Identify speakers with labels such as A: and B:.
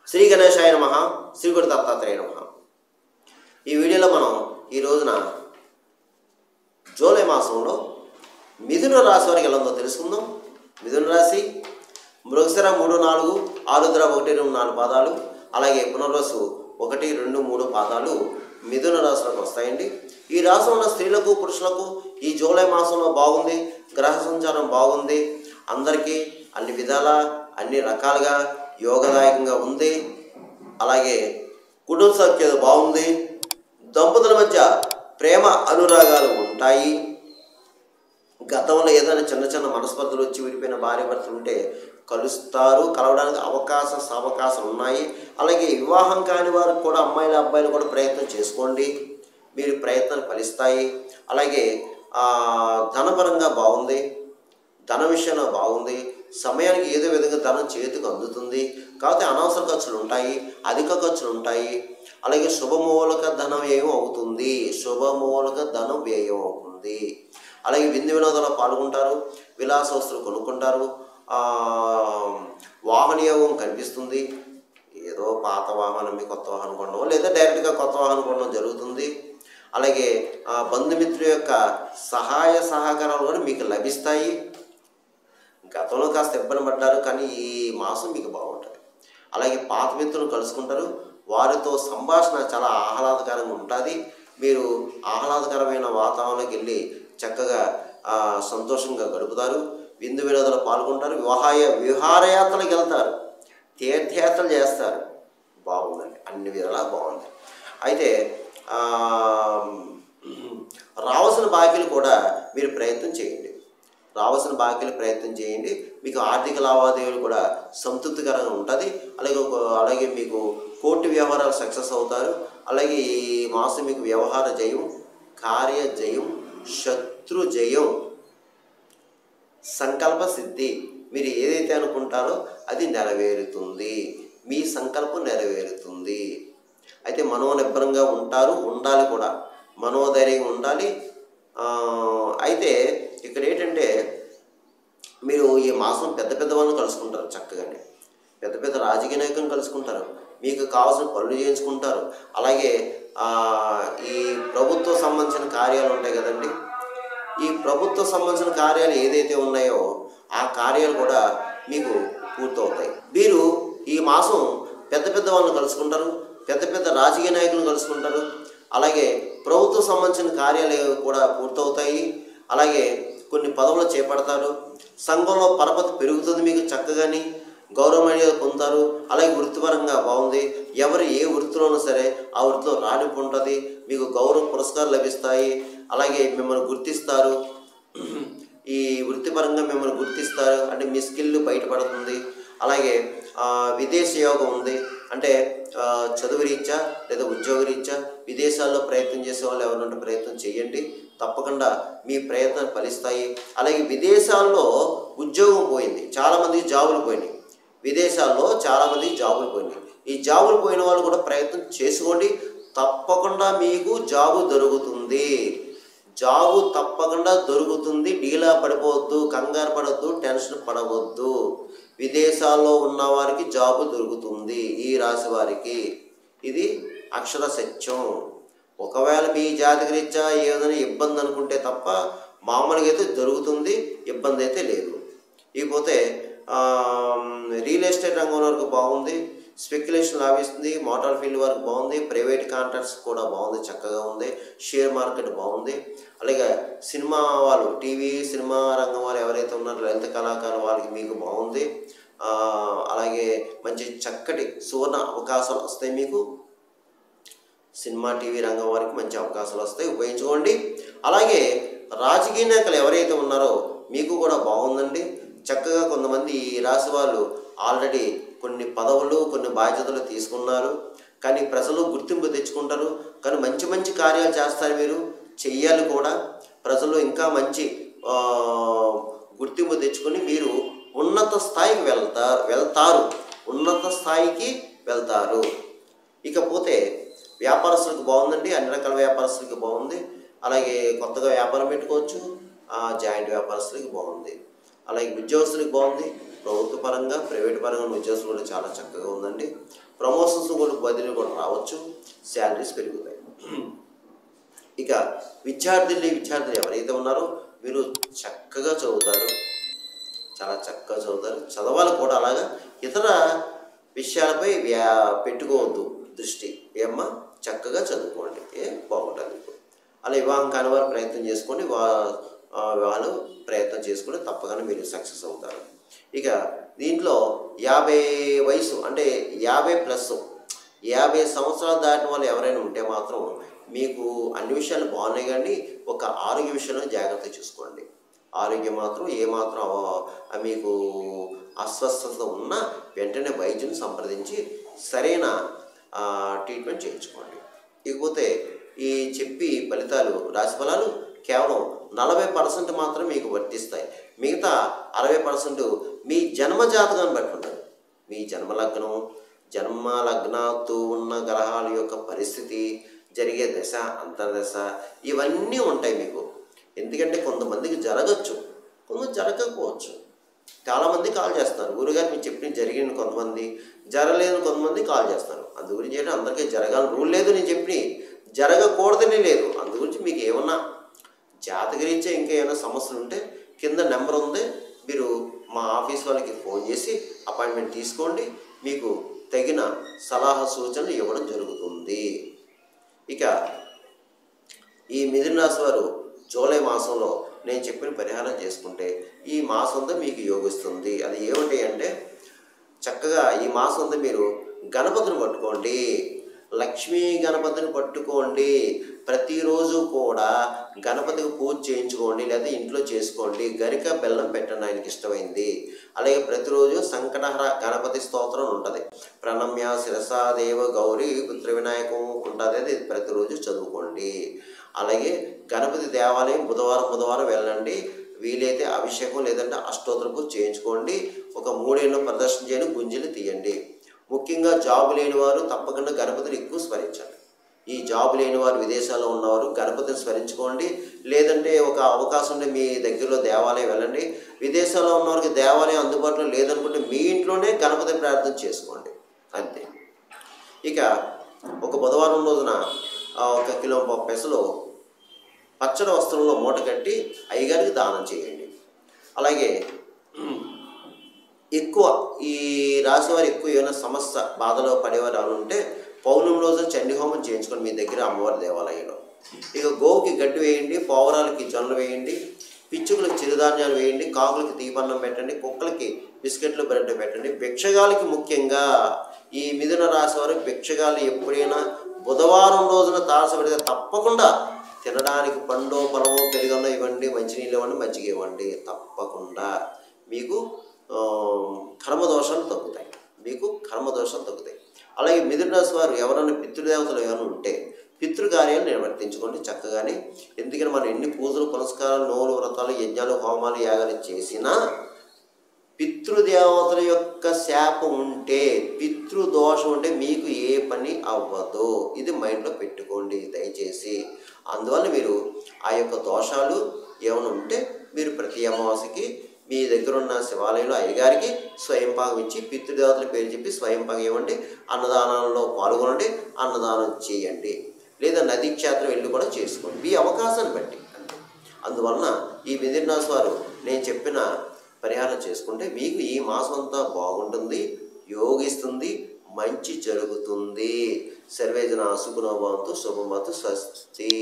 A: శ్రీ గణేశాయ నమః. శ్రీ గురు దత్తాత్రేయ నమః. ఈ వీడియోలో మనం ఈ రోజున జూలై మాసంలో మిథున రాశి వారికి ఎలా ఉందో తెలుసుకుందాం. మిథున రాశి మృగశిర 3, 4, ఆరుద్ర 1, 2, 4 పాదాలు, అలాగే పునర్వసు 1, 2, 3 పాదాలు మిథున రాశిలోకి వస్తాయండి. ఈ రాశిలో ఉన్న స్త్రీలకు పురుషులకు ఈ జూలై మాసంలో బాగుంది. గ్రహ సంచారం బాగుంది. అందరికీ అన్ని విధాల అన్ని రకాలుగా యోగదాయకంగా ఉంది. అలాగే కుటుంబ సఖ్యత బాగుంది. దంపతుల మధ్య ప్రేమ అనురాగాలు ఉంటాయి. గతంలో ఏదైనా చిన్న చిన్న మనస్పర్ధలు వచ్చి విడిపోయిన భార్య భర్తలు ఉంటే కలుస్తారు. కలవడానికి అవకాశాలు ఉన్నాయి. అలాగే వివాహం కాని వారికి కూడా అమ్మాయిలు అబ్బాయిలు కూడా ప్రయత్నం చేసుకోండి. మీరు ప్రయత్నాలు ఫలిస్తాయి. అలాగే ధనపరంగా బాగుంది. ధన విషయంలో బాగుంది. సమయానికి ఏదో విధంగా ధనం చేతికి అందుతుంది. కాకపోతే అనవసర ఖర్చులు ఉంటాయి, అధిక ఖర్చులు ఉంటాయి. అలాగే శుభమూలక ధన వ్యయం అవుతుంది. శుభమూలక ధనం వ్యయం అవుతుంది. అలాగే విందు వినోదాల్లో పాల్గొంటారు. విలాస వస్తువులు కొనుక్కుంటారు. వాహనయోగం కనిపిస్తుంది. ఏదో పాత వాహనం మీ కొత్త వాహనం కొనడం లేదా డైరెక్ట్గా కొత్త వాహనం కొనడం జరుగుతుంది. అలాగే బంధుమిత్రుల యొక్క సహాయ సహకారాలు కూడా మీకు లభిస్తాయి. గతంలో కాస్త ఇబ్బంది పడ్డారు, కానీ ఈ మాసం మీకు బాగుంటుంది. అలాగే పాత మిత్రులు కలుసుకుంటారు. వారితో సంభాషణ చాలా ఆహ్లాదకరంగా ఉంటుంది. మీరు ఆహ్లాదకరమైన వాతావరణంకి వెళ్ళి చక్కగా సంతోషంగా గడుపుతారు. విందు వినోదాలు పాల్గొంటారు. విహారయాత్రలకు వెళ్తారు. తీర్థయాత్రలు చేస్తారు. బాగుందండి, అన్ని విధాలా బాగుంది. అయితే రావాల్సిన బాకీలు కూడా మీరు ప్రయత్నం చేయండి. మీకు ఆర్థిక లావాదేవీలు కూడా సంతృప్తికరంగా ఉంటుంది. అలాగే మీకు కోర్టు వ్యవహారాలు సక్సెస్ అవుతారు. అలాగే ఈ మాసం మీకు వ్యవహార జయం, కార్య జయం, శత్రు జయం, సంకల్ప సిద్ధి. మీరు ఏదైతే అనుకుంటారో అది నెరవేరుతుంది. మీ సంకల్పం నెరవేరుతుంది. అయితే మనోనిబ్బరంగా ఉండాలి కూడా. మనోధైర్యంగా ఉండాలి. అయితే ఇక్కడ ఏంటంటే మీరు ఈ మాసం పెద్ద వాళ్ళని కలుసుకుంటారు. చక్కగానే పెద్ద రాజకీయ నాయకులను కలుసుకుంటారు. మీకు కావాల్సిన పనులు చేయించుకుంటారు. అలాగే ఈ ప్రభుత్వ సంబంధించిన కార్యాలు ఉంటాయి కదండి. ఈ ప్రభుత్వ సంబంధించిన కార్యాలు ఏదైతే ఉన్నాయో ఆ కార్యాలు కూడా మీకు పూర్తవుతాయి. మీరు ఈ మాసం పెద్ద వాళ్ళని కలుసుకుంటారు. పెద్ద రాజకీయ నాయకులను కలుసుకుంటారు. అలాగే ప్రభుత్వ సంబంధించిన కార్యాలు కూడా పూర్తవుతాయి. అలాగే కొన్ని పదవులు చేపడతారు. సంఘంలో పరపతి పెరుగుతుంది. మీకు చక్కగాని గౌరవమైన పొందుతారు. అలాగే వృత్తిపరంగా బాగుంది. ఎవరు ఏ వృత్తిలోనూ సరే ఆ వృత్తిలో రాణింపు ఉంటుంది. మీకు గౌరవ పురస్కారాలు లభిస్తాయి. అలాగే మిమ్మల్ని గుర్తిస్తారు. ఈ వృత్తిపరంగా మిమ్మల్ని గుర్తిస్తారు. అంటే మీ స్కిల్ బయటపడుతుంది. అలాగే విదేశీ యోగం ఉంది. అంటే చదువు రీత్యా లేదా ఉద్యోగ రీత్యా విదేశాల్లో ప్రయత్నం చేసే వాళ్ళు ఎవరంటే ప్రయత్నం చేయండి. తప్పకుండా మీ ప్రయత్నాలు ఫలిస్తాయి. అలాగే విదేశాల్లో ఉద్యోగం పోయింది. చాలామందికి జాబులు పోయినాయి. విదేశాల్లో చాలామందికి జాబులు పోయినాయి. ఈ జాబులు పోయిన వాళ్ళు కూడా ప్రయత్నం చేసుకోండి. తప్పకుండా మీకు జాబు దొరుకుతుంది. డీలా పడిపోవద్దు, కంగారు పడవద్దు, టెన్షన్ పడవద్దు. విదేశాల్లో ఉన్న వారికి జాబు దొరుకుతుంది. ఈ రాశి వారికి ఇది అక్షర సత్యం. ఒకవేళ మీ జాతక రీత్యా ఏదైనా ఇబ్బంది అనుకుంటే తప్ప మామూలుగా అయితే దొరుకుతుంది. ఇబ్బంది అయితే లేదు. ఇకపోతే రియల్ ఎస్టేట్ రంగం వరకు బాగుంది. స్పెక్యులేషన్ లాభిస్తుంది. మోటార్ ఫీల్డ్ వరకు బాగుంది. ప్రైవేట్ కాంట్రాక్ట్స్ కూడా బాగుంది, చక్కగా ఉంది. షేర్ మార్కెట్ బాగుంది. అలాగే సినిమా వాళ్ళు, టీవీ సినిమా రంగం వారు ఎవరైతే ఉన్నారో లలిత కళాకారులు వాళ్ళకి మీకు బాగుంది. అలాగే మంచి చక్కటి సువర్ణ అవకాశాలు వస్తాయి. మీకు సినిమా టీవీ రంగం వారికి మంచి అవకాశాలు వస్తాయి, ఉపయోగించుకోండి. అలాగే రాజకీయ నాయకులు ఎవరైతే ఉన్నారో మీకు కూడా బాగుందండి. చక్కగా కొంతమంది ఈ రాశి వాళ్ళు ఆల్రెడీ కొన్ని పదవులు కొన్ని బాధ్యతలు తీసుకున్నారు. కానీ ప్రజలు గుర్తింపు తెచ్చుకుంటారు. కానీ మంచి కార్యాలు చేస్తారు. మీరు చెయ్యాలి కూడా. ప్రజలు ఇంకా మంచి గుర్తింపు తెచ్చుకొని మీరు ఉన్నత స్థాయికి వెళ్తారు. ఇకపోతే వ్యాపారస్తులకు బాగుందండి. అన్ని రకాల వ్యాపారస్తులకి బాగుంది. అలాగే కొత్తగా వ్యాపారం పెట్టుకోవచ్చు. జాయింట్ వ్యాపారస్తులకి బాగుంది. అలాగే ఉద్యోగస్తులకు బాగుంది. ప్రభుత్వ పరంగా ప్రైవేట్ పరంగా ఉద్యోగస్తులు కూడా చాలా చక్కగా ఉందండి. ప్రమోషన్స్ కూడా బదిలీ కూడా రావచ్చు, శాలరీస్ పెరుగుతాయి. ఇక విద్యార్థులు ఎవరైతే ఉన్నారో మీరు చక్కగా చదువుతారు, చాలా చక్కగా చదువుతారు, చదవాలి కూడా. అలాగా ఇతర విషయాలపై పెట్టుకోవద్దు దృష్టి. ఏమ్మా చక్కగా చదువుకోండి, బాగుంటుంది. అలా వివాహం కాని వారు ప్రయత్నం చేసుకోండి, వాళ్ళు ప్రయత్నం చేసుకుంటే తప్పగానే మీరు సక్సెస్ అవుతారు. ఇక దీంట్లో 50 వయసు అంటే 50+, 50 సంవత్సరాలు దాటిన వాళ్ళు ఎవరైనా ఉంటే మాత్రం మీకు అన్ని విషయాలు బాగున్నాయి, కానీ ఒక ఆరోగ్య విషయంలో జాగ్రత్త చూసుకోండి. ఆరోగ్యం మాత్రం ఏమాత్రం మీకు అస్వస్థత ఉన్నా వెంటనే వైద్యుని సంప్రదించి సరైన ట్రీట్మెంట్ చేయించుకోండి. ఇకపోతే ఈ చెప్పి ఫలితాలు, రాశి ఫలాలు కేవలం 40% మాత్రం మీకు వర్తిస్తాయి. మిగతా 60% మీ జన్మజాతకాన్ని బట్టి ఉంటుంది. మీ జన్మ లగ్నాతో ఉన్న గ్రహాల యొక్క పరిస్థితి, జరిగే దశ, అంతర్దశ ఇవన్నీ ఉంటాయి మీకు. ఎందుకంటే కొంతమందికి జరగచ్చు, కొంతమంది జరగకపోవచ్చు. చాలామంది కాల్ చేస్తారు, గురుగారు మీరు చెప్పిన జరిగిన కొంతమంది, జరగలేదు కొంతమంది కాల్ చేస్తారు. అందు గురించి ఏంటంటే అందరికీ జరగాలని రూల్ లేదు, నేను చెప్పి జరగకూడదని లేదు. అందు గురించి మీకు ఏమన్నా జాతకరీత్యా ఇంకా ఏమైనా సమస్యలు ఉంటే కింద నెంబర్ ఉంది, మీరు మా ఆఫీస్ వాళ్ళకి ఫోన్ చేసి అపాయింట్మెంట్ తీసుకోండి, మీకు తగిన సలహా సూచనలు ఇవ్వడం జరుగుతుంది. ఇక ఈ మిథున రాశి వారు జూలై మాసంలో నేను చెప్పిన పరిహారం చేసుకుంటే ఈ మాసంతో మీకు యోగిస్తుంది. అది ఏమిటి అంటే చక్కగా ఈ మాసంతో మీరు గణపతిని పట్టుకోండి, లక్ష్మీ గణపతిని పట్టుకోండి. ప్రతిరోజు కూడా గణపతికి పూజ చేయించుకోండి, లేదా ఇంట్లో చేసుకోండి. గరిక బెల్లం పెట్టండి, ఆయనకి ఇష్టమైంది. అలాగే ప్రతిరోజు సంకటహర గణపతి స్తోత్రం ఉంటుంది, ప్రణమ్య శిరసాదేవ గౌరీ పుత్ర వినాయకం ఉంటుంది, అది ప్రతిరోజు చదువుకోండి. అలాగే గణపతి దేవాలయం బుధవారం వెళ్ళండి. వీలైతే అభిషేకం లేదంటే అష్టోత్తరం పూజ చేయించుకోండి. ఒక 3 ఏళ్ళు ప్రదర్శన చేయండి, గుంజలు తీయండి. ముఖ్యంగా జాబు లేని వారు తప్పకుండా గణపతిని ఎక్కువ స్మరించండి. ఈ జాబు లేని వారు, విదేశాల్లో ఉన్నవారు గణపతిని స్మరించుకోండి. లేదంటే ఒక అవకాశం ఉంటే మీ దగ్గరలో దేవాలయం వెళ్ళండి. విదేశాల్లో ఉన్నవారికి దేవాలయం అందుబాటులో లేదనుకుంటే మీ ఇంట్లోనే గణపతి ప్రార్థన చేసుకోండి, అంతే. ఇక ఒక బుధవారం రోజున 1 కిలో పెసలు పచ్చడి వస్త్రంలో మూట కట్టి అయ్యగారికి దానం చేయండి. అలాగే ఎక్కువ ఈ రాశివారు ఎక్కువ ఏమైనా సమస్య బాధలో పడేవారు అని ఉంటే పౌర్ణమి రోజు చండీ హోమం చేయించుకోండి మీ దగ్గర అమ్మవారి దేవాలయంలో. ఇక గోవుకి గడ్డి వేయండి, పావురాలకి జొన్నలు వేయండి, పిచ్చుకలకు చిరుధాన్యాలు వేయండి, కాకులకి దీపన్నం పెట్టండి, కుక్కలకి బిస్కెట్లు బ్రెడ్ పెట్టండి. భిక్షగాలకి ముఖ్యంగా ఈ మిథున రాశి వారు భిక్షగాలు ఎప్పుడైనా బుధవారం రోజున తారసపడితే తప్పకుండా తినడానికి పండో పొలమో పెరుగన్నో ఇవ్వండి, మంచినీళ్ళు ఇవ్వండి, మజ్జిగ ఇవ్వండి. తప్పకుండా మీకు కర్మదోషాలు తగ్గుతాయి, అలాగే మిథున రాశి వారు ఎవరైనా పితృదేవతలు ఏమైనా ఉంటే పితృకార్యాలు నిర్వర్తించుకోండి చక్కగానే. ఎందుకంటే మనం ఎన్ని పూజలు, పునస్కారాలు, నోవులు, వ్రతాలు, యజ్ఞాలు, హోమాలు, యాగాలు చేసినా పితృదేవతల యొక్క శాపం ఉంటే, పితృదోషం ఉంటే మీకు ఏ పని అవ్వదు. ఇది మైండ్లో పెట్టుకోండి దయచేసి. అందువల్ల మీరు ఆ యొక్క దోషాలు ఏమైనా ఉంటే మీరు ప్రతి అమావాస్యకి మీ దగ్గర ఉన్న శివాలయంలో అయ్యగారికి స్వయంపాకం ఇచ్చి పితృదేవతల పేరు చెప్పి స్వయంపాకం ఇవ్వండి. అన్నదానంలో పాల్గొనండి, అన్నదానం చేయండి, లేదా నదీ క్షేత్రం వెళ్ళి కూడా చేసుకోండి, మీ అవకాశాన్ని బట్టి. అందువలన ఈ మిథున రాశి వారు నేను చెప్పిన పరిహారం చేసుకుంటే మీకు ఈ మాసం అంతా బాగుంటుంది, యోగిస్తుంది, మంచి జరుగుతుంది. సర్వేజన సుఖనో భవంతు, శుభం భవతు, స్వస్తి.